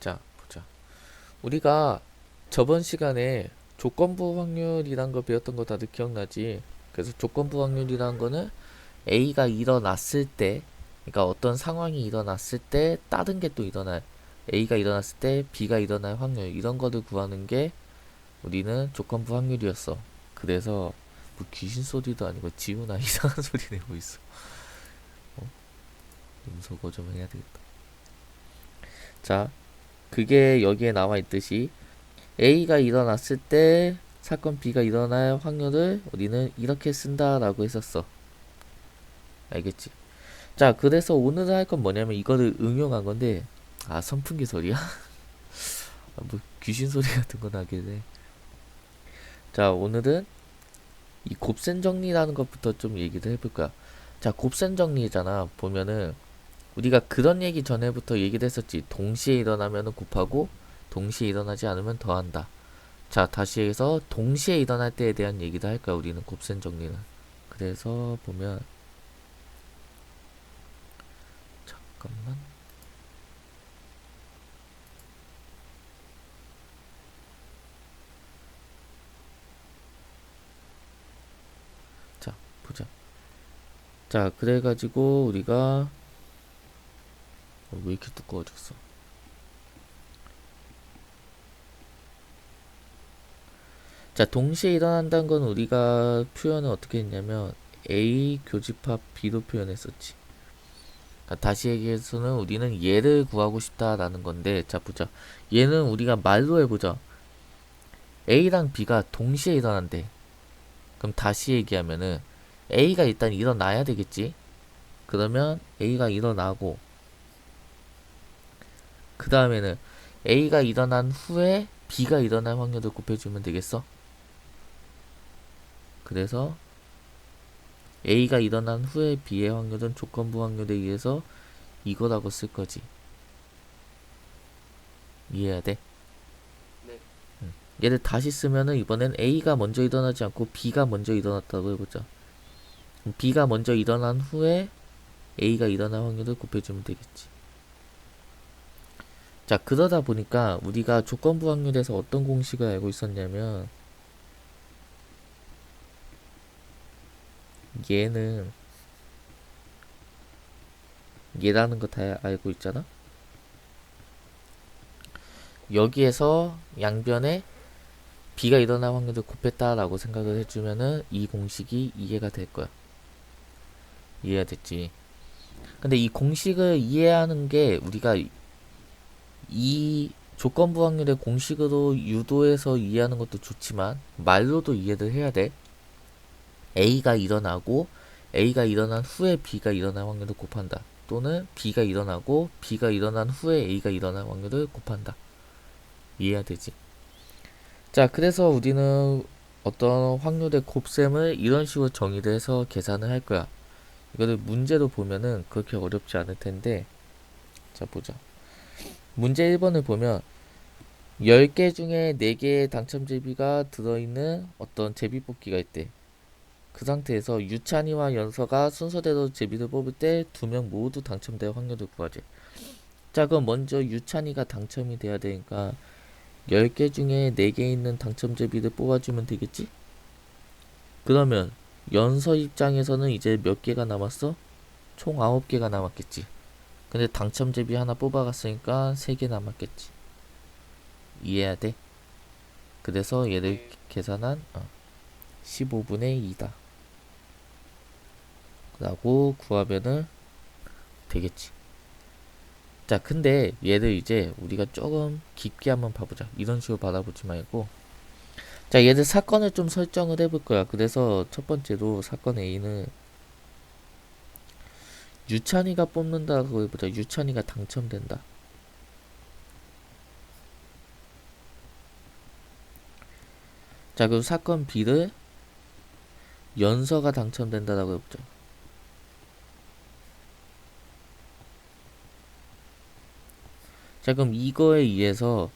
자, 보자. 우리가 저번 시간에 조건부 확률이란 거 배웠던 거 다들 기억나지? 그래서 조건부 확률이란 거는 A가 일어났을 때, 그러니까 어떤 상황이 일어났을 때 다른 게 또 일어날, A가 일어났을 때 B가 일어날 확률, 이런 거를 구하는 게 우리는 조건부 확률이었어. 그래서 뭐 귀신 소리도 아니고 지우나 이상한 소리 내고 있어. 어? 음소거 좀 해야 되겠다. 자, 그게 여기에 나와 있듯이 A가 일어났을 때 사건 B가 일어날 확률을 우리는 이렇게 쓴다라고 했었어. 알겠지? 자, 그래서 오늘 할 건 뭐냐면 이거를 응용한 건데, 아, 선풍기 소리야? 뭐 귀신 소리 같은 거 나길래. 자, 오늘은 이 곱셈 정리라는 것부터 좀 얘기를 해볼 거야. 자, 곱셈 정리잖아. 보면은 우리가 그런 얘기 전에부터 얘기를 했었지. 동시에 일어나면 곱하고 동시에 일어나지 않으면 더한다. 자, 다시 해서 동시에 일어날 때에 대한 얘기도 할 거야. 우리는 곱셈 정리는. 그래서 보면 잠깐만. 자, 보자. 자, 그래가지고 우리가 왜 이렇게 두꺼워졌어? 자, 동시에 일어난다는 건 우리가 표현을 어떻게 했냐면 A 교집합 B로 표현했었지. 그러니까 다시 얘기해서는 우리는 얘를 구하고 싶다라는 건데, 자, 보자. 얘는 우리가 말로 해보자. A랑 B가 동시에 일어난대. 그럼 다시 얘기하면은 A가 일단 일어나야 되겠지. 그러면 A가 일어나고 그 다음에는 A가 일어난 후에 B가 일어날 확률을 곱해주면 되겠어. 그래서 A가 일어난 후에 B의 확률은 조건부 확률에 의해서 이거라고 쓸 거지. 이해해야 돼? 네. 얘를 다시 쓰면은 이번엔 A가 먼저 일어나지 않고 B가 먼저 일어났다고 해보자. B가 먼저 일어난 후에 A가 일어날 확률을 곱해주면 되겠지. 자, 그러다 보니까 우리가 조건부 확률에서 어떤 공식을 알고 있었냐면 얘는 얘라는 거 다 알고 있잖아? 여기에서 양변에 B가 일어날 확률을 곱했다라고 생각을 해주면은 이 공식이 이해가 될 거야. 이해가 됐지? 근데 이 공식을 이해하는 게 우리가 이 조건부 확률의 공식으로 유도해서 이해하는 것도 좋지만 말로도 이해를 해야 돼. A가 일어나고 A가 일어난 후에 B가 일어날 확률을 곱한다. 또는 B가 일어나고 B가 일어난 후에 A가 일어날 확률을 곱한다. 이해가 되지? 자, 그래서 우리는 어떤 확률의 곱셈을 이런 식으로 정의를 해서 계산을 할 거야. 이거를 문제로 보면은 그렇게 어렵지 않을 텐데, 자, 보자. 문제 1번을 보면 10개 중에 4개의 당첨 제비가 들어있는 어떤 제비뽑기가 있대. 그 상태에서 유찬이와 연서가 순서대로 제비를 뽑을 때 2명 모두 당첨될 확률을 구하지. 자, 그럼 먼저 유찬이가 당첨이 돼야 되니까 10개 중에 4개 있는 당첨 제비를 뽑아주면 되겠지? 그러면 연서 입장에서는 이제 몇 개가 남았어? 총 9개가 남았겠지. 근데 당첨 제비 하나 뽑아갔으니까 3개 남았겠지. 이해해야 돼? 그래서 얘를 네. 계산한 15분의 2다 라고 구하면은 되겠지. 자, 근데 얘를 이제 우리가 조금 깊게 한번 봐보자. 이런 식으로 바라보지 말고, 자, 얘들 사건을 좀 설정을 해볼 거야. 그래서 첫 번째로 사건 A는 유찬이가 뽑는다고 해보자. 유찬이가 당첨된다. 자, 그리고 사건 B를 연서가 당첨된다라고 해보자. 자, 그럼 이거에 의해서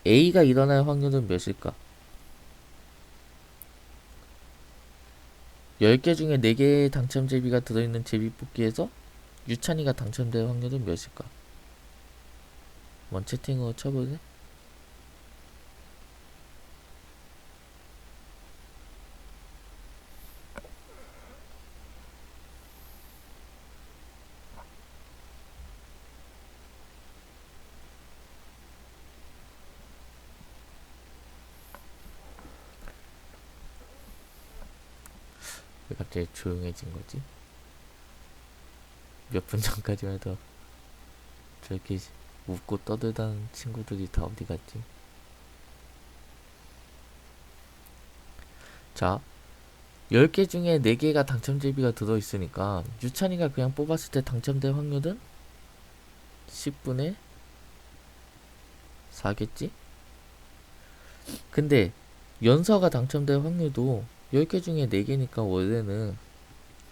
A가 일어날 확률은 몇일까? 10개 중에 4개의 당첨 제비가 들어있는 제비 뽑기에서 유찬이가 당첨될 확률은 몇일까? 한번 채팅으로 쳐볼래? 왜 갑자기 조용해진 거지? 몇 분 전까지만 해도 저렇게 웃고 떠들던 친구들이 다 어디 갔지? 자, 10개 중에 4개가 당첨제비가 들어있으니까 유찬이가 그냥 뽑았을 때 당첨될 확률은 10분의 4겠지? 근데 연서가 당첨될 확률도 10개 중에 4개니까 원래는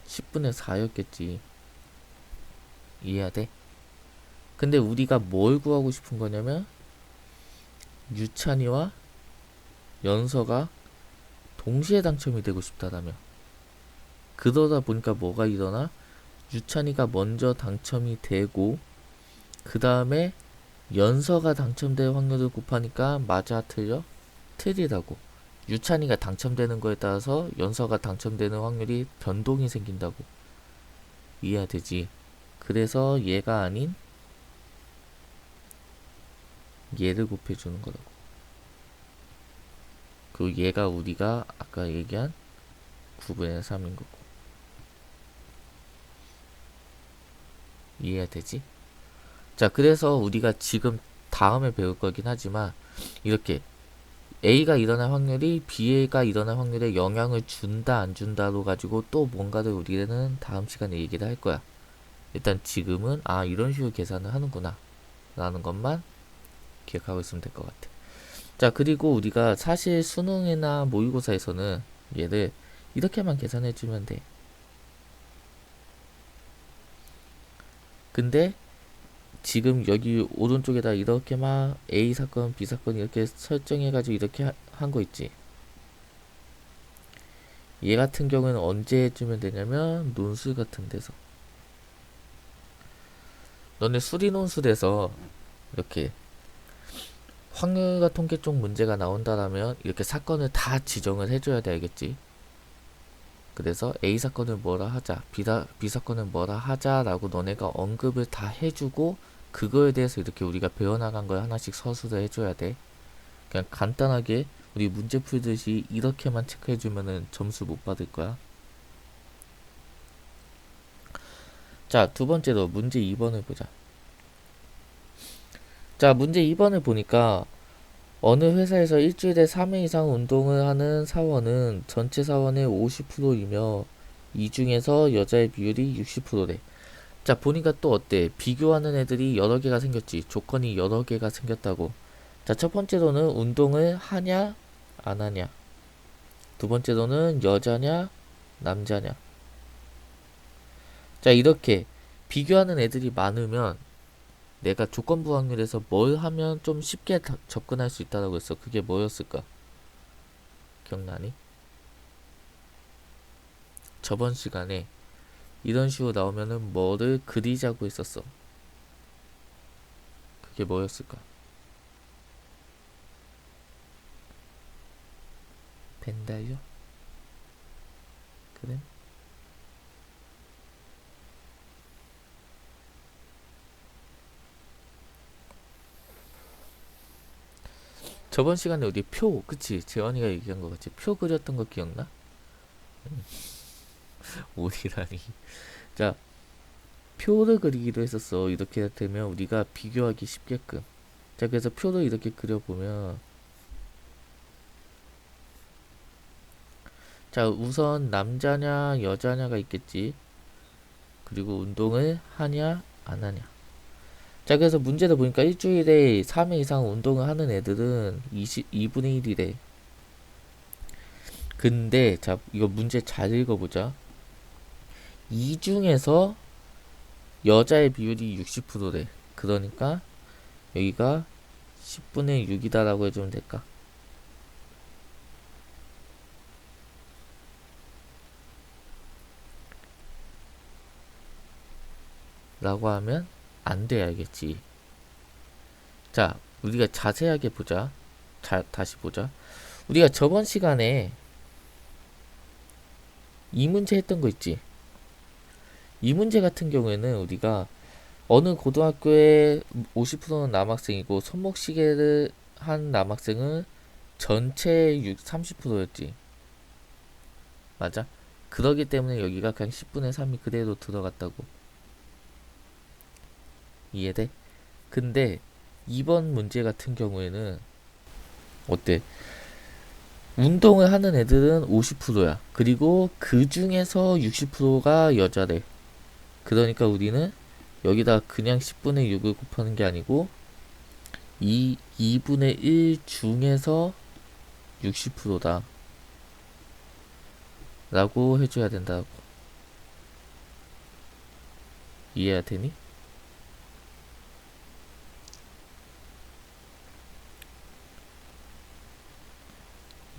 10분의 4였겠지. 이해야 돼? 근데 우리가 뭘 구하고 싶은 거냐면 유찬이와 연서가 동시에 당첨이 되고 싶다라며. 그러다 보니까 뭐가 일어나? 유찬이가 먼저 당첨이 되고 그 다음에 연서가 당첨될 확률을 곱하니까 맞아 틀려? 틀리다고. 유찬이가 당첨되는 거에 따라서 연서가 당첨되는 확률이 변동이 생긴다고. 이해가 되지? 그래서 얘가 아닌 얘를 곱해주는 거라고. 그리고 얘가 우리가 아까 얘기한 9분의 3인 거고. 이해가 되지? 자, 그래서 우리가 지금 다음에 배울 거긴 하지만 이렇게 A가 일어날 확률이 B가 일어날 확률에 영향을 준다 안 준다로 가지고 또 뭔가를 우리는 다음 시간에 얘기를 할 거야. 일단 지금은 이런 식으로 계산을 하는구나 라는 것만 기억하고 있으면 될 것 같아. 자, 그리고 우리가 사실 수능이나 모의고사에서는 얘를 이렇게만 계산해 주면 돼. 근데 지금 여기 오른쪽에다 이렇게만 A 사건, B 사건 이렇게 설정해가지고 이렇게 한 거 있지. 얘 같은 경우는 언제 해주면 되냐면 논술 같은 데서. 너네 수리 논술에서 이렇게 확률과 통계 쪽 문제가 나온다라면 이렇게 사건을 다 지정을 해줘야 돼, 알겠지? 그래서 A 사건을 뭐라 하자, B 사건을 뭐라 하자라고 너네가 언급을 다 해주고 그거에 대해서 이렇게 우리가 배워나간 걸 하나씩 서술을 해줘야 돼. 그냥 간단하게 우리 문제 풀듯이 이렇게만 체크해주면은 점수 못 받을 거야. 자, 두 번째로 문제 2번을 보자. 자, 문제 2번을 보니까 어느 회사에서 일주일에 3회 이상 운동을 하는 사원은 전체 사원의 50%이며 이 중에서 여자의 비율이 60%래. 자, 보니까 또 어때? 비교하는 애들이 여러 개가 생겼지. 조건이 여러 개가 생겼다고. 자, 첫 번째로는 운동을 하냐 안 하냐. 두 번째로는 여자냐 남자냐. 자, 이렇게 비교하는 애들이 많으면 내가 조건부 확률에서 뭘 하면 좀 쉽게 접근할 수 있다고 했어. 그게 뭐였을까? 기억나니? 저번 시간에 이런 식으로 나오면은 뭐를 그리자고 했었어. 그게 뭐였을까? 벤다이어? 그래? 저번 시간에 어디 표, 그치? 재원이가 얘기한 거 같지? 표 그렸던 거 기억나? 어디라니? 자, 표를 그리기도 했었어. 이렇게 되면 우리가 비교하기 쉽게끔. 자, 그래서 표를 이렇게 그려보면, 자, 우선 남자냐 여자냐가 있겠지. 그리고 운동을 하냐 안 하냐. 자, 그래서 문제를 보니까 일주일에 3회 이상 운동을 하는 애들은 2분의 1이래. 근데 자, 이거 문제 잘 읽어보자. 이 중에서 여자의 비율이 60%래. 그러니까 여기가 10분의 6이다라고 해주면 될까? 라고 하면 안 돼, 알겠지? 자, 우리가 자세하게 보자. 다시 보자. 우리가 저번 시간에 이 문제 했던 거 있지? 이 문제 같은 경우에는 우리가 어느 고등학교에 50%는 남학생이고 손목시계를 한 남학생은 전체 30%였지. 맞아? 그러기 때문에 여기가 그냥 10분의 3이 그대로 들어갔다고. 이해돼? 근데 이번 문제 같은 경우에는 어때? 운동을 하는 애들은 50%야. 그리고 그 중에서 60%가 여자래. 그러니까 우리는 여기다 그냥 10분의 6을 곱하는 게 아니고 2분의 1 중에서 60%다 라고 해줘야 된다고. 이해가 되니?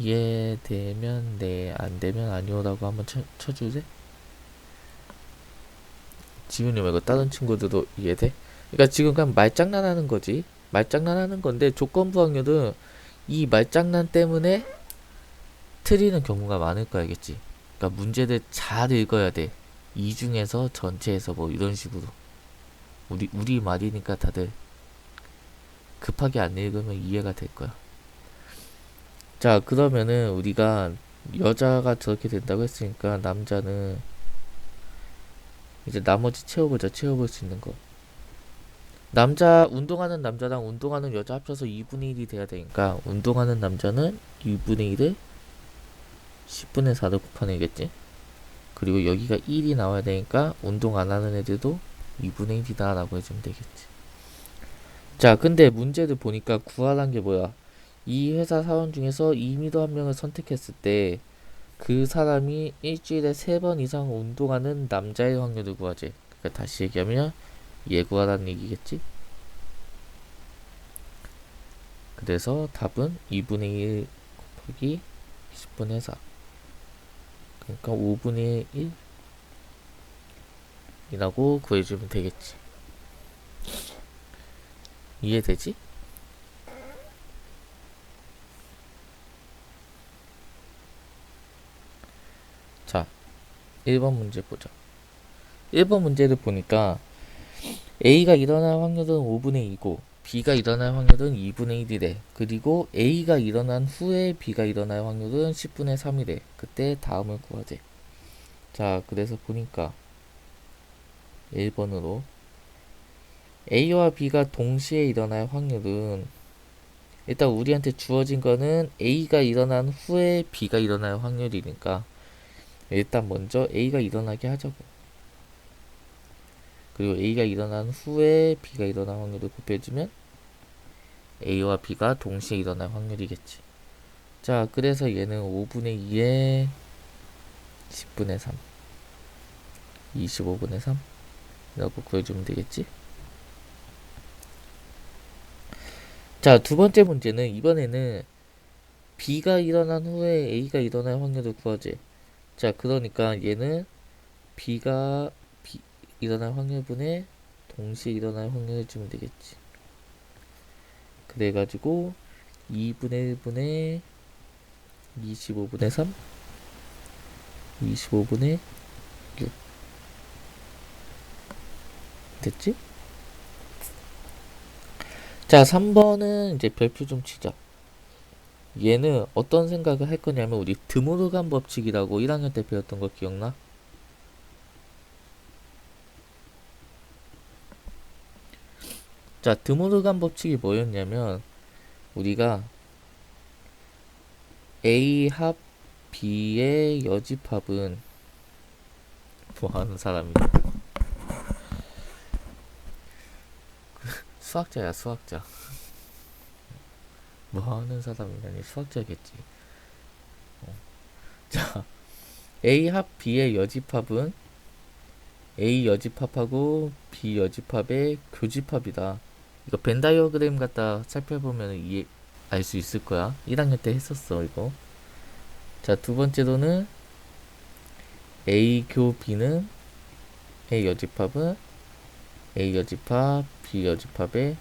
이해되면 네, 안되면 아니오라고 한번 쳐주세. 지훈이 말고 다른 친구들도 이해돼? 그러니까 지금 그냥 말장난하는 거지. 말장난하는 건데 조건부 확률은 이 말장난 때문에 틀리는 경우가 많을 거 알겠지. 그러니까 문제를 잘 읽어야 돼. 이 중에서 전체에서 뭐 이런 식으로. 우리 말이니까 다들 급하게 안 읽으면 이해가 될 거야. 자, 그러면은 우리가 여자가 저렇게 된다고 했으니까 남자는 이제 나머지 채워볼 수 있는 거. 운동하는 남자랑 운동하는 여자 합쳐서 2분의 1이 돼야 되니까 운동하는 남자는 2분의 1을 10분의 4를 곱하내겠지. 그리고 여기가 1이 나와야 되니까 운동 안 하는 애들도 2분의 1이다 라고 해주면 되겠지. 자, 근데 문제를 보니까 구하란 게 뭐야? 이 회사 사원 중에서 이미도 한 명을 선택했을 때 그 사람이 일주일에 3번 이상 운동하는 남자의 확률을 구하지. 그러니까 다시 얘기하면 얘 구하라는 얘기겠지. 그래서 답은 2분의 1 곱하기 10분의 4. 그러니까 5분의 1이라고 구해주면 되겠지. 이해되지? 자, 1번 문제 보자. 1번 문제를 보니까 A가 일어날 확률은 5분의 2고 B가 일어날 확률은 2분의 1이래. 그리고 A가 일어난 후에 B가 일어날 확률은 10분의 3이래. 그때 다음을 구하재. 자, 그래서 보니까 1번으로 A와 B가 동시에 일어날 확률은 일단 우리한테 주어진 거는 A가 일어난 후에 B가 일어날 확률이니까 일단 먼저 A가 일어나게 하자고. 그리고 A가 일어난 후에 B가 일어날 확률을 곱해주면 A와 B가 동시에 일어날 확률이겠지. 자, 그래서 얘는 5분의 2에 10분의 3 25분의 3 라고 구해주면 되겠지. 자, 두 번째 문제는 이번에는 B가 일어난 후에 A가 일어날 확률을 구하지. 자, 그러니까 얘는 B가 일어날 확률분에 동시에 일어날 확률을 주면 되겠지. 그래가지고 2분의 1분의 25분의 3 25분의 6 됐지? 자, 3번은 이제 별표 좀 치자. 얘는 어떤 생각을 할 거냐면 우리 드모르간 법칙이라고 1학년 때 배웠던 거 기억나? 자, 드모르간 법칙이 뭐였냐면 우리가 A 합 B의 여집합은 뭐하는 사람이야? 수학자야, 수학자. 뭐하는 사람이라니 수학자겠지. 자, A 합 B의 여집합은 A 여집합하고 B 여집합의 교집합이다. 이거 벤 다이어그램 갖다 살펴보면 알 수 있을 거야. 1학년 때 했었어, 이거. 자, 두 번째로는 A 교 B는 A 여집합은 A 여집합, B 여집합의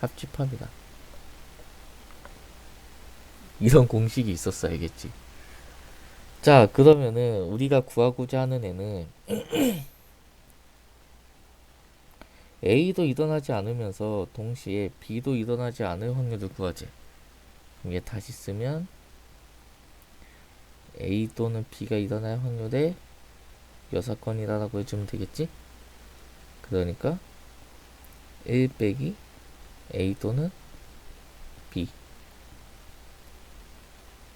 합집합니다. 이런 공식이 있었어, 알겠지? 자, 그러면은 우리가 구하고자 하는 애는 A도 일어나지 않으면서 동시에 B도 일어나지 않을 확률을 구하지. 그럼 얘 다시 쓰면 A 또는 B가 일어날 확률의 여사건이라고 해주면 되겠지? 그러니까 1 빼기 A 또는 B.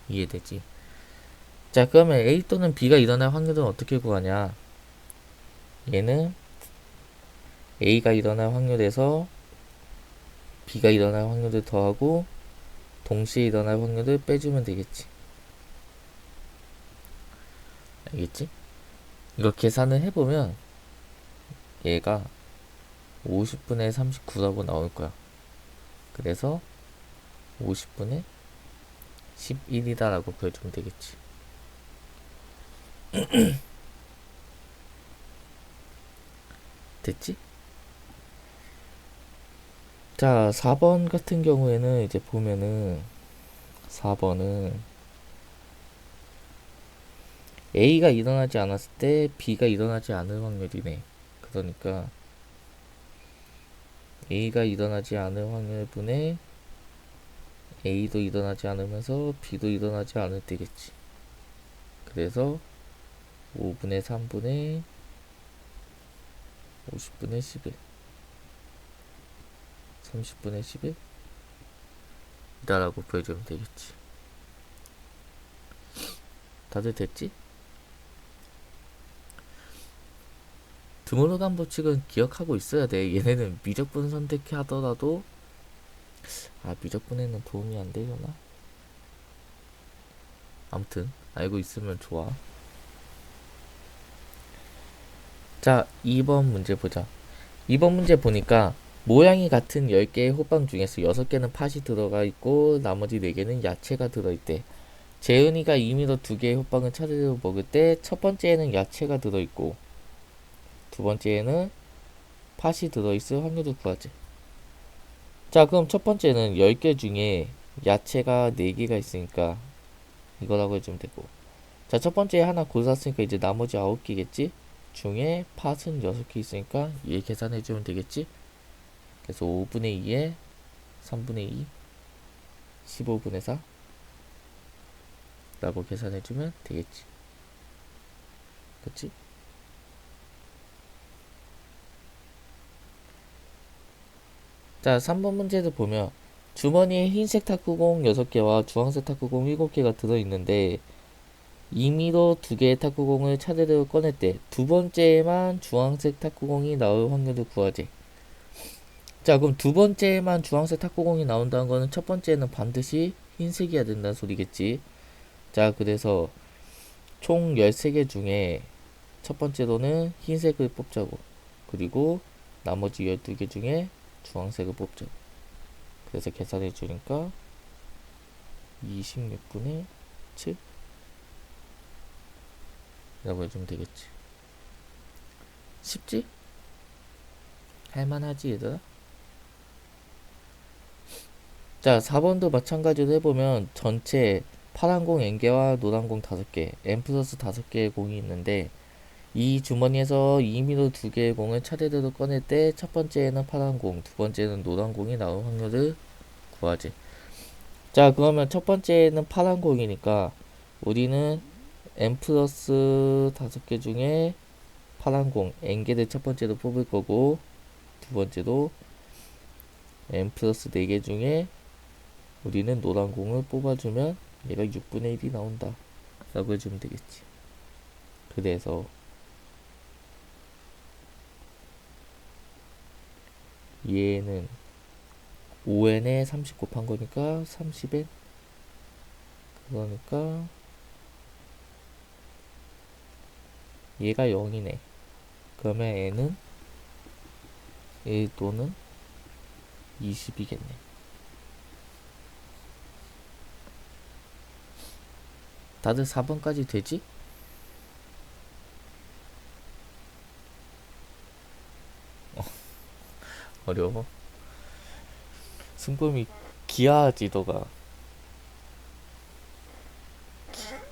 이해되지? 자, 그러면 A 또는 B가 일어날 확률은 어떻게 구하냐? 얘는 A가 일어날 확률에서 B가 일어날 확률을 더하고 동시에 일어날 확률을 빼주면 되겠지. 알겠지? 이거 계산을 해보면 얘가 50분의 39라고 나올 거야. 그래서 50분의 11이다라고 구해주면 되겠지. 됐지? 자, 4번 같은 경우에는 이제 보면은 4번은 A가 일어나지 않았을 때 B가 일어나지 않을 확률이네. 그러니까 A가 일어나지 않을 확률분의 A도 일어나지 않으면서 B도 일어나지 않을 때겠지. 그래서 5분의 3분의 50분의 11 30분의 11 이다라고 보여주면 되겠지. 다들 됐지? 드모르간 법칙은 기억하고 있어야 돼. 얘네는 미적분 선택하더라도 미적분에는 도움이 안 되려나? 아무튼 알고 있으면 좋아. 자, 2번 문제 보자. 2번 문제 보니까 모양이 같은 10개의 호빵 중에서 6개는 팥이 들어가 있고 나머지 4개는 야채가 들어있대. 재은이가 임의로 2개의 호빵을 차례로 먹을 때 첫 번째에는 야채가 들어있고 두 번째에는 팥이 들어있을 확률을 구하지. 자, 그럼 첫 번째는 10개 중에 야채가 4개가 있으니까 이거라고 해주면 되고, 자, 첫 번째 하나 골랐으니까 이제 나머지 9개겠지? 중에 팥은 6개 있으니까 얘 계산해주면 되겠지? 그래서 5분의 2에 3분의 2 15분의 4 라고 계산해주면 되겠지. 그치? 자, 3번 문제를 보면 주머니에 흰색 탁구공 6개와 주황색 탁구공 7개가 들어있는데 임의로 2개의 탁구공을 차례로 꺼낼 때 두 번째에만 주황색 탁구공이 나올 확률을 구하지. 자, 그럼 두 번째에만 주황색 탁구공이 나온다는 거는 첫 번째는 반드시 흰색이어야 된다는 소리겠지. 자, 그래서 총 13개 중에 첫 번째로는 흰색을 뽑자고, 그리고 나머지 12개 중에 주황색을 뽑자고. 그래서 계산해 주니까 26분의 7 라고 해주면 되겠지. 쉽지? 할만하지 얘들아? 자, 4번도 마찬가지로 해보면 전체 파란 공 N개와 노란 공 5개, N 플러스 5개의 공이 있는데 이 주머니에서 임의로 2개의 공을 차례대로 꺼낼 때 첫 번째에는 파란 공, 두 번째는 노란 공이 나올 확률을 구하지. 자, 그러면 첫 번째는 파란 공이니까 우리는 N 플러스 5개 중에 파란 공 N개를 첫 번째로 뽑을 거고, 두 번째로 N 플러스 4개 중에 우리는 노란 공을 뽑아주면 얘가 6분의 1이 나온다 라고 해주면 되겠지. 그래서 얘는 5n에 30 곱한 거니까 30n, 그러니까 얘가 0이네. 그러면 n은 1 또는 20이겠네. 다들 4번까지 되지? 어려워. 승범이 기아지 너가.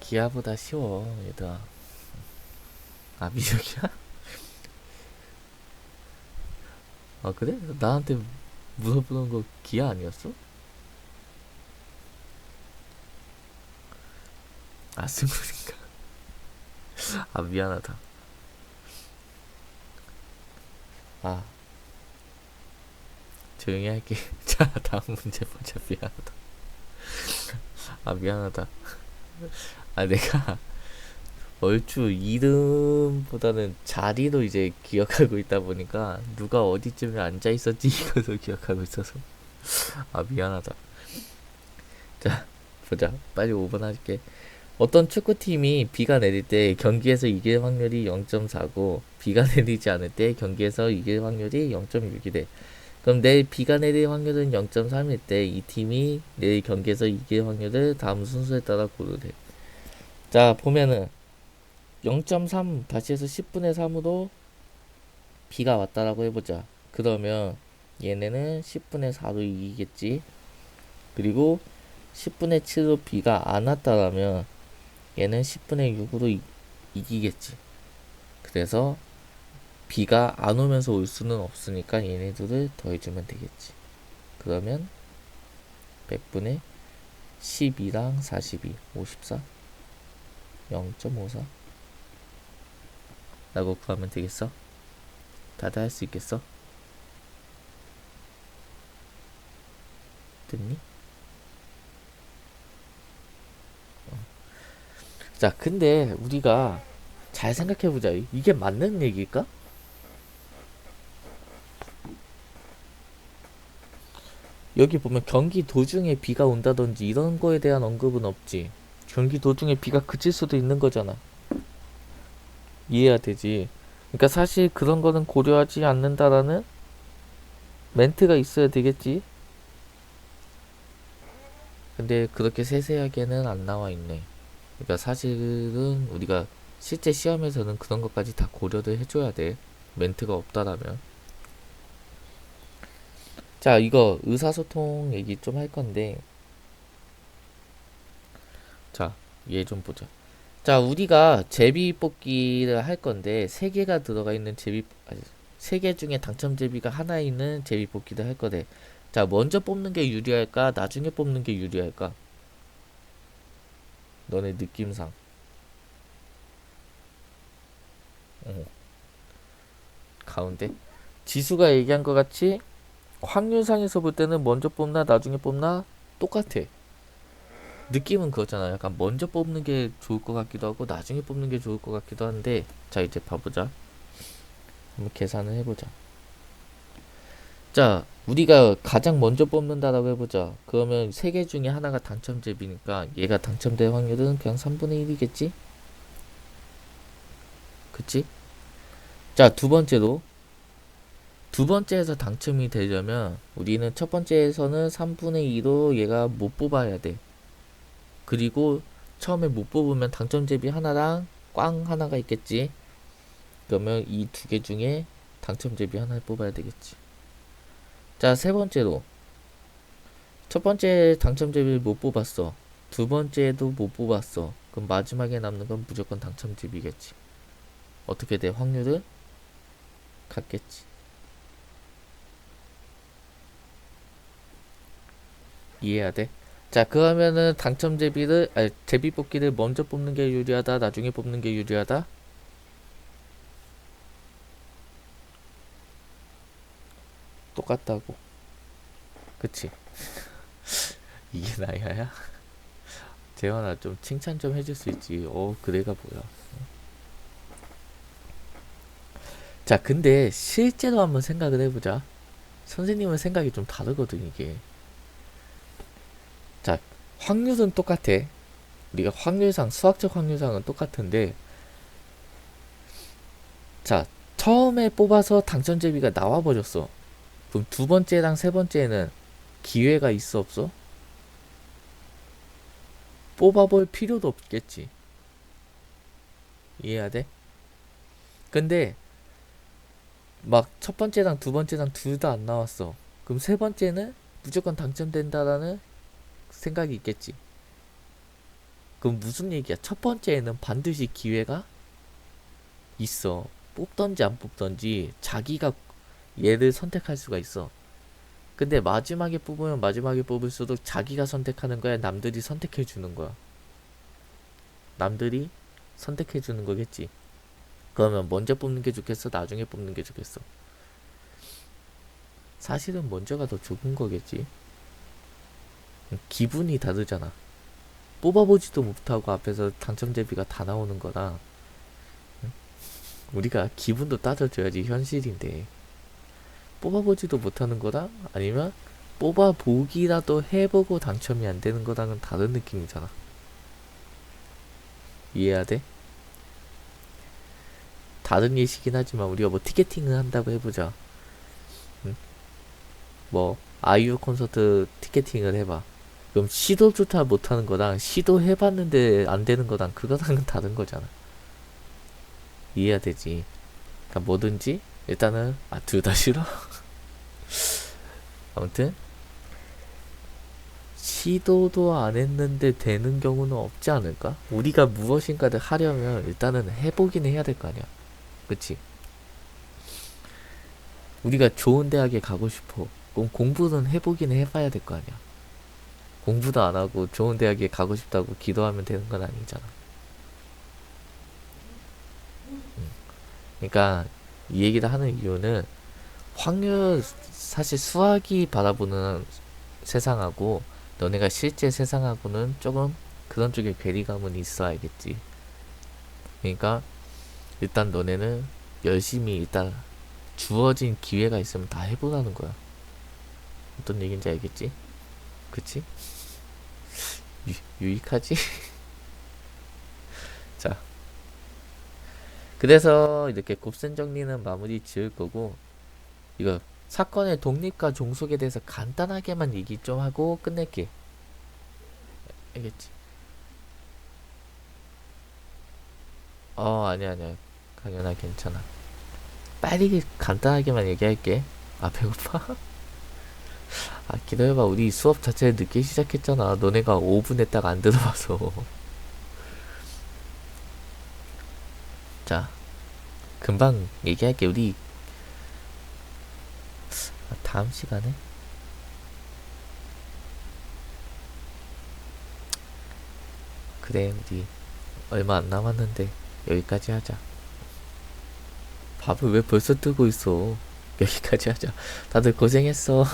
기아보다 쉬워 얘들아. 아 미적이야? 아 그래? 나한테 물어보는 거 기아 아니었어? 아 승훈인가? 아 미안하다. 아 조용히 할게. 자 다음 문제 보자. 미안하다. 아 미안하다. 아 내가 얼추 이름보다는 자리로 이제 기억하고 있다 보니까 누가 어디쯤에 앉아 있었지 이것을 기억하고 있어서 아 미안하다. 자 보자. 빨리 5번 할게. 어떤 축구팀이 비가 내릴 때 경기에서 이길 확률이 0.4고 비가 내리지 않을 때 경기에서 이길 확률이 0.6이래. 그럼 내일 비가 내릴 확률은 0.3일 때 이 팀이 내일 경기에서 이길 확률을 다음 순서에 따라 고르래. 자 보면은 0.3 다시 해서 10분의 3으로 비가 왔다라고 해보자. 그러면 얘네는 10분의 4로 이기겠지. 그리고 10분의 7로 비가 안 왔다라면 얘는 10분의 6으로 이기겠지. 그래서 비가 안 오면서 올 수는 없으니까 얘네들을 더해주면 되겠지. 그러면 100분의 12랑 42, 54, 0.54 라고 구하면 되겠어? 다들 할 수 있겠어? 됐니? 자, 근데 우리가 잘 생각해보자. 이게 맞는 얘기일까? 여기 보면 경기 도중에 비가 온다든지 이런 거에 대한 언급은 없지. 경기 도중에 비가 그칠 수도 있는 거잖아. 이해해야 되지. 그러니까 사실 그런 거는 고려하지 않는다라는 멘트가 있어야 되겠지. 근데 그렇게 세세하게는 안 나와 있네. 그러니까 사실은 우리가 실제 시험에서는 그런 것까지 다 고려를 해줘야 돼. 멘트가 없다라면. 자, 이거 의사소통 얘기 좀 할 건데, 자, 얘 좀 보자. 자, 우리가 제비뽑기를 할 건데, 세개가 들어가 있는 아니, 3개 중에 당첨 제비가 하나 있는 제비뽑기를 할 거래. 자, 먼저 뽑는 게 유리할까? 나중에 뽑는 게 유리할까? 너네 느낌상. 어, 가운데. 지수가 얘기한 것 같이 확률상에서 볼 때는 먼저 뽑나 나중에 뽑나 똑같아. 느낌은 그렇잖아. 약간 먼저 뽑는 게 좋을 것 같기도 하고 나중에 뽑는 게 좋을 것 같기도 한데, 자 이제 봐보자. 한번 계산을 해보자. 자 우리가 가장 먼저 뽑는다라고 해보자. 그러면 3개 중에 하나가 당첨제비니까 얘가 당첨될 확률은 그냥 3분의 1이겠지? 그치? 자 두 번째에서 당첨이 되려면 우리는 첫 번째에서는 3분의 2로 얘가 못 뽑아야 돼. 그리고 처음에 못 뽑으면 당첨제비 하나랑 꽝 하나가 있겠지. 그러면 이 2개 중에 당첨제비 하나를 뽑아야 되겠지. 자, 세 번째로 첫 번째 당첨제비를 못 뽑았어. 두 번째도 못 뽑았어. 그럼 마지막에 남는 건 무조건 당첨제비겠지. 어떻게 돼? 확률은 같겠지. 이해해야 돼? 자, 그러면은 당첨제비를 아니 제비 뽑기를 먼저 뽑는 게 유리하다, 나중에 뽑는 게 유리하다? 똑같다고. 그치? 이게 나야야? 재현아 좀 칭찬 좀 해줄 수 있지. 그래가 뭐야. 자 근데 실제로 한번 생각을 해보자. 선생님은 생각이 좀 다르거든 이게. 자 확률은 똑같아. 우리가 확률상 수학적 확률상은 똑같은데, 자 처음에 뽑아서 당첨제비가 나와버렸어. 그럼 두 번째랑 세 번째는 기회가 있어 없어? 뽑아볼 필요도 없겠지. 이해해야 돼? 근데 막 첫 번째랑 두 번째랑 둘 다 안 나왔어. 그럼 세 번째는 무조건 당첨된다라는 생각이 있겠지. 그럼 무슨 얘기야? 첫 번째에는 반드시 기회가 있어. 뽑던지 안 뽑던지 자기가 얘를 선택할 수가 있어. 근데 마지막에 뽑으면 마지막에 뽑을수록 자기가 선택하는 거야? 남들이 선택해 주는 거야? 남들이 선택해 주는 거겠지. 그러면 먼저 뽑는 게 좋겠어? 나중에 뽑는 게 좋겠어? 사실은 먼저가 더 좋은 거겠지. 기분이 다르잖아. 뽑아보지도 못하고 앞에서 당첨 대비가 다 나오는 거라 우리가 기분도 따져줘야지 현실인데, 뽑아보지도 못하는 거랑 아니면 뽑아보기라도 해보고 당첨이 안 되는 거랑은 다른 느낌이잖아. 이해해야 돼? 다른 예시긴 하지만 우리가 뭐 티켓팅을 한다고 해보자. 응? 뭐 아이유 콘서트 티켓팅을 해봐. 그럼 시도조차 못하는 거랑 시도해봤는데 안 되는 거랑 그거랑은 다른 거잖아. 이해해야 되지. 그러니까 뭐든지 일단은 둘 다 싫어. 아무튼 시도도 안 했는데 되는 경우는 없지 않을까? 우리가 무엇인가를 하려면 일단은 해보긴 해야 될 거 아니야. 그치? 우리가 좋은 대학에 가고 싶어. 그럼 공부는 해보긴 해봐야 될 거 아니야. 공부도 안 하고 좋은 대학에 가고 싶다고 기도하면 되는 건 아니잖아. 그러니까 이 얘기를 하는 이유는 확률, 사실 수학이 바라보는 세상하고 너네가 실제 세상하고는 조금 그런 쪽에 괴리감은 있어, 알겠지? 그러니까 일단 너네는 열심히 일단 주어진 기회가 있으면 다 해보라는 거야. 어떤 얘기인지 알겠지? 그치? 유익하지? 자, 그래서 이렇게 곱셈 정리는 마무리 지을 거고, 이거 사건의 독립과 종속에 대해서 간단하게만 얘기 좀 하고 끝낼게. 알겠지? 아니야. 강연아, 괜찮아. 빨리 간단하게만 얘기할게. 배고파? 기다려봐. 우리 수업 자체를 늦게 시작했잖아. 너네가 5분에 딱 안 들어와서. 자, 금방 얘기할게. 우리 다음 시간에 그래, 우리 얼마 안 남았는데 여기까지 하자. 밥을 왜 벌써 뜨고 있어? 여기까지 하자. 다들 고생했어.